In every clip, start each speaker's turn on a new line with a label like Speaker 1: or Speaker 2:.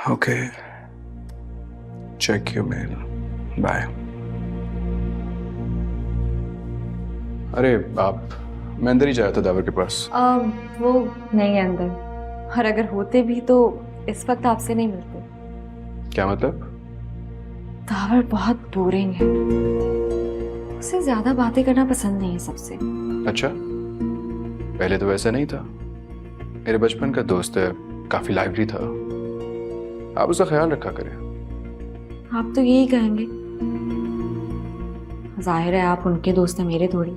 Speaker 1: Okay, check your mail. Bye. अरे आप, मैं अंदर ही जाया था दावर के पास।
Speaker 2: वो नहीं है अंदर, और अगर होते भी तो इस वक्त आपसे नहीं मिलते।
Speaker 1: क्या मतलब?
Speaker 2: दावर बहुत बोरिंग है, उसे ज्यादा बातें करना पसंद नहीं है सबसे।
Speaker 1: अच्छा, पहले तो वैसा नहीं था। मेरे बचपन का दोस्त है, काफी लाइवली था। आप उसका ख्याल रखा करें।
Speaker 2: आप तो यही कहेंगे, जाहिर है आप उनके दोस्त हैं, मेरे थोड़ी।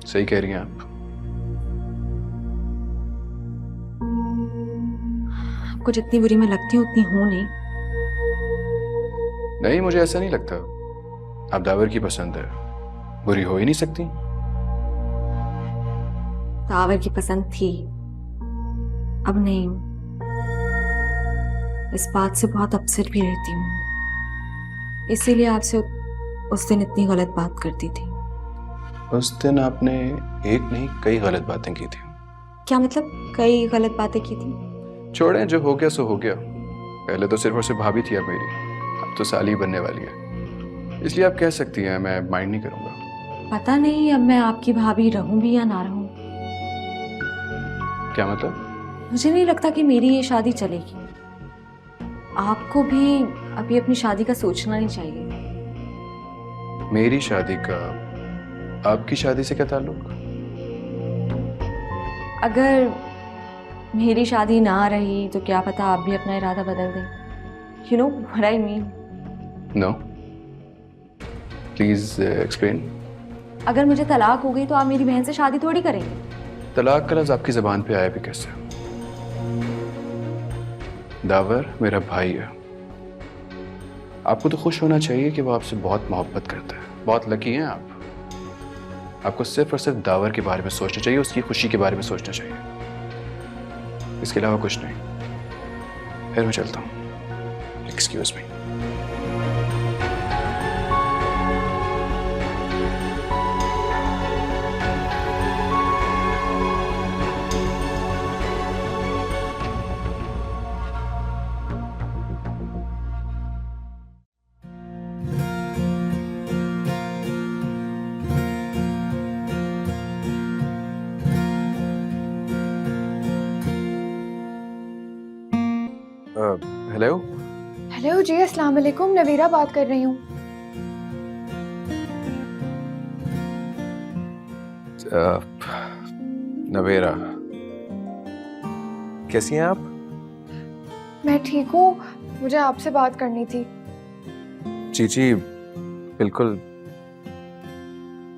Speaker 1: सही कह रही हैं आप।
Speaker 2: आपको जितनी बुरी मैं लगती हूँ उतनी हूँ नहीं।
Speaker 1: नहीं, मुझे ऐसा नहीं लगता। आप दावर की पसंद है, बुरी हो ही नहीं सकती।
Speaker 2: दावर की पसंद थी, अब नहीं हूँ। इस बात से बहुत अपसेट भी रहती हूँ, इसीलिए आपसे उस दिन इतनी गलत बात करती थी।
Speaker 1: उस दिन आपने एक नहीं कई गलत बातें की थी।
Speaker 2: क्या मतलब? कई गलत बातें की थी?
Speaker 1: छोड़ें, जो हो गया सो हो गया। पहले तो सिर्फ और सिर्फ भाभी थी आप मेरी, अब तो साली बनने वाली है, इसलिए आप कह सकती हैं, मैं माइंड नहीं करूंगा।
Speaker 2: पता नहीं अब मैं आपकी भाभी रहूं भी या ना रहूं।
Speaker 1: क्या मतलब?
Speaker 2: मुझे नहीं लगता कि मेरी ये शादी चलेगी। आपको भी अभी अपनी शादी का सोचना नहीं चाहिए।
Speaker 1: मेरी शादी का आपकी शादी से क्या ताल्लुक?
Speaker 2: अगर मेरी शादी ना रही तो क्या पता आप भी अपना इरादा बदल दें। You know what I mean.
Speaker 1: No, please explain.
Speaker 2: अगर मुझे तलाक हो गई तो आप मेरी बहन से शादी थोड़ी करेंगे।
Speaker 1: तलाक का लफ्ज आपकी जबान पे आया भी कैसे? दावर मेरा भाई है, आपको तो खुश होना चाहिए कि वो आपसे बहुत मोहब्बत करता है। बहुत लकी हैं आप। आपको सिर्फ और सिर्फ दावर के बारे में सोचना चाहिए, उसकी खुशी के बारे में सोचना चाहिए, इसके अलावा कुछ नहीं। फिर मैं चलता हूँ। Excuse me. हेलो।
Speaker 3: हेलो जी, अस्सलाम वालेकुम। नवीरा बात कर रही हूँ।
Speaker 1: नवेरा, कैसी हैं आप?
Speaker 3: मैं ठीक हूँ, मुझे आपसे बात करनी थी।
Speaker 1: जी जी, बिल्कुल,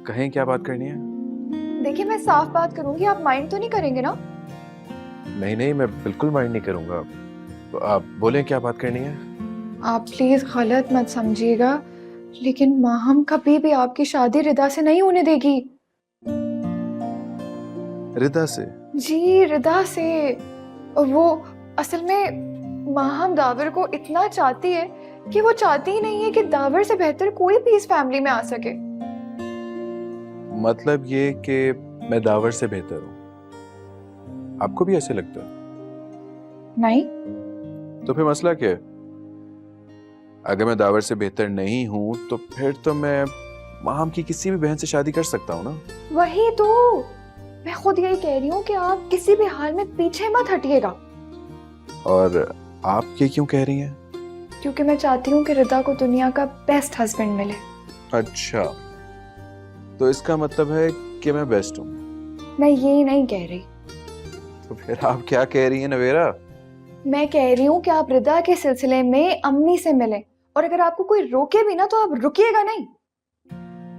Speaker 1: कहें क्या बात करनी है?
Speaker 3: देखिए, मैं साफ बात करूंगी, आप माइंड तो नहीं करेंगे ना?
Speaker 1: नहीं नहीं, मैं बिल्कुल माइंड नहीं करूंगा। तो आप बोलें, क्या बात करनी है?
Speaker 3: आप प्लीज गलत मत समझिएगा, लेकिन माहम कभी भी आपकी शादी रिदा से नहीं होने देगी।
Speaker 1: रिदा से?
Speaker 3: जी, रिदा से। और वो असल में माहम दावर को इतना चाहती है कि वो चाहती ही नहीं है कि दावर से बेहतर कोई भी इस फैमिली में आ सके।
Speaker 1: मतलब ये कि मैं दावर से बेहतर हूँ, आपको भी ऐसे लगता है?
Speaker 3: नहीं।
Speaker 1: तो फिर मसला क्या है? अगर मैं दावर से बेहतर नहीं हूँ तो फिर तो मैं माहम की किसी भी बहन से शादी कर सकता हूँ ना।
Speaker 3: वही तो मैं खुद यही कह रही हूँ कि आप किसी भी हाल में पीछे मत हटिएगा।
Speaker 1: और आप ये क्यों कह रही हैं?
Speaker 3: क्योंकि मैं चाहती हूँ कि रिदा को दुनिया का बेस्ट हस्बैंड मिले।
Speaker 1: अच्छा, तो इसका मतलब है कि मैं बेस्ट हूँ?
Speaker 3: मैं ये नहीं कह रही।
Speaker 1: तो फिर आप क्या कह रही हैं नवेरा?
Speaker 3: मैं कह रही हूँ कि आप रिदा के सिलसिले में अम्मी से मिले, और अगर आपको कोई रोके भी ना तो आप रुकिएगा नहीं।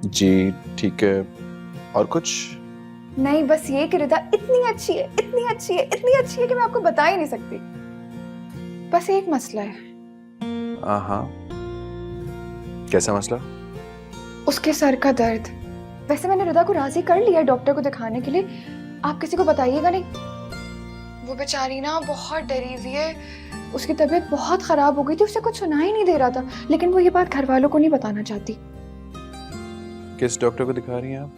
Speaker 1: जी ठीक है, और कुछ?
Speaker 3: नहीं, बस ये कि रिदा इतनी अच्छी है, इतनी अच्छी है, इतनी अच्छी है कि मैं आपको बता ही नहीं सकती। बस एक मसला है।
Speaker 1: हाँ, कैसा मसला?
Speaker 3: उसके सर का दर्द। वैसे मैंने रिदा को राजी कर लिया डॉक्टर को दिखाने के लिए, आप किसी को बताइएगा नहीं। वो बेचारी ना बहुत डरी हुई है, उसकी तबीयत बहुत खराब हो गई थी, उसे कुछ सुनाई नहीं दे रहा था, लेकिन वो ये बात घर वालों को नहीं बताना चाहती।
Speaker 1: किस डॉक्टर को दिखा रही हैं आप?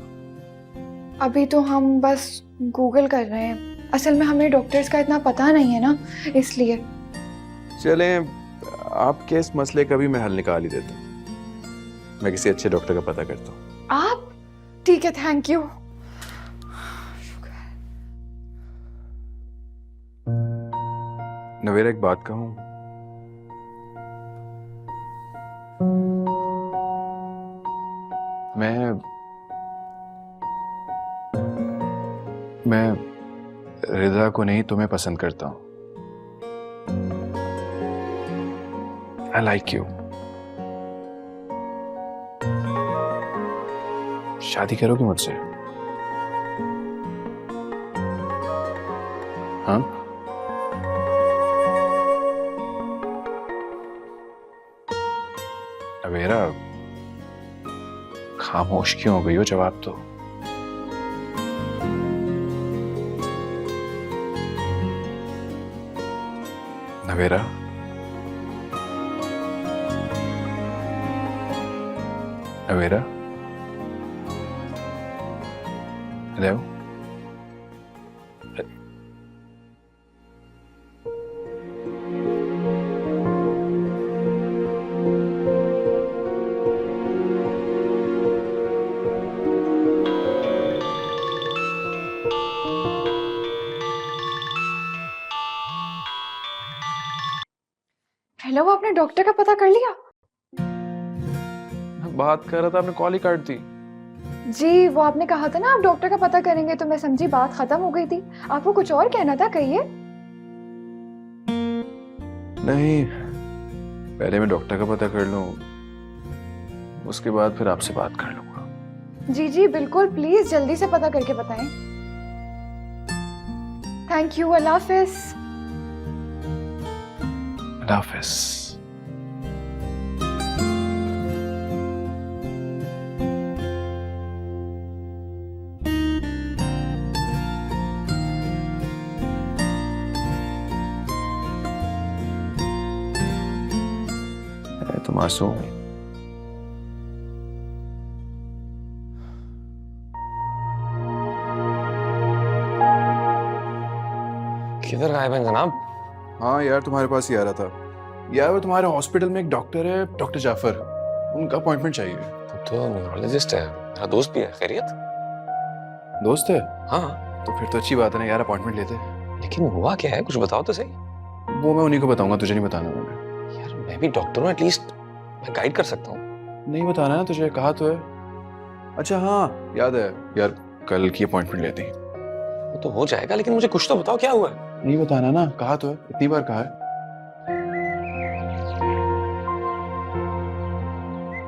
Speaker 3: अभी तो हम बस गूगल कर रहे हैं, असल में हमें डॉक्टर्स का इतना पता नहीं है ना, इसलिए।
Speaker 1: चलें, आपके इस मसले का भी मैं हल निकाल ही देता हूँ। मैं किसी अच्छे डॉक्टर का पता करता हूँ।
Speaker 3: आप? ठीक है, थैंक यू।
Speaker 1: नवेरा, एक बात कहूँ? मैं रिदा को नहीं, तुम्हें पसंद करता हूँ। I like you. शादी करोगी मुझसे? हाँ? नवेरा, खामोश क्यों हो गई हो? जवाब दो। नवेरा, नवेरा, हेलो?
Speaker 3: हेलो, आपने डॉक्टर का पता कर लिया?
Speaker 1: बात कर रहा था, आपने कॉल ही काट दी।
Speaker 3: जी, वो आपने कहा था ना आप डॉक्टर का पता करेंगे, तो मैं समझी बात खत्म हो गई थी। आपको कुछ और कहना था, कहिए।
Speaker 1: नहीं, पहले मैं डॉक्टर का पता कर लूं, उसके बाद फिर आपसे बात कर लूंगा।
Speaker 3: जी जी बिल्कुल, प्लीज जल्दी से पता करके बताएं। थैंक यू, अल्लाह हाफिज।
Speaker 1: अल्लाह हाफिज। तो मासूम है।
Speaker 4: किधर गायब हैं जनाब?
Speaker 1: हाँ यार, तुम्हारे पास ही आ रहा था। यार वो तुम्हारे हॉस्पिटल में एक डॉक्टर है, डॉक्टर जाफर, उनका अपॉइंटमेंट चाहिए।
Speaker 4: तो न्यूरोलॉजिस्ट है, मेरा दोस्त भी है। खैरियत?
Speaker 1: दोस्त है?
Speaker 4: हाँ।
Speaker 1: तो फिर तो अच्छी बात है ना यार, अपॉइंटमेंट लेते।
Speaker 4: लेकिन हुआ क्या है, कुछ बताओ तो सही।
Speaker 1: वो मैं उन्हीं को बताऊंगा, तुझे नहीं बताना। मैंने
Speaker 4: यार मैं भी डॉक्टर हूँ, एटलीस्ट मैं गाइड कर सकता हूँ।
Speaker 1: नहीं बताना ना, तुझे कहा तो है। अच्छा हाँ, याद है यार, कल की अपॉइंटमेंट लेती।
Speaker 4: वो तो हो जाएगा, लेकिन मुझे कुछ तो बताओ क्या हुआ है।
Speaker 1: नहीं बताना ना, कहा तो है, इतनी बार कहा है।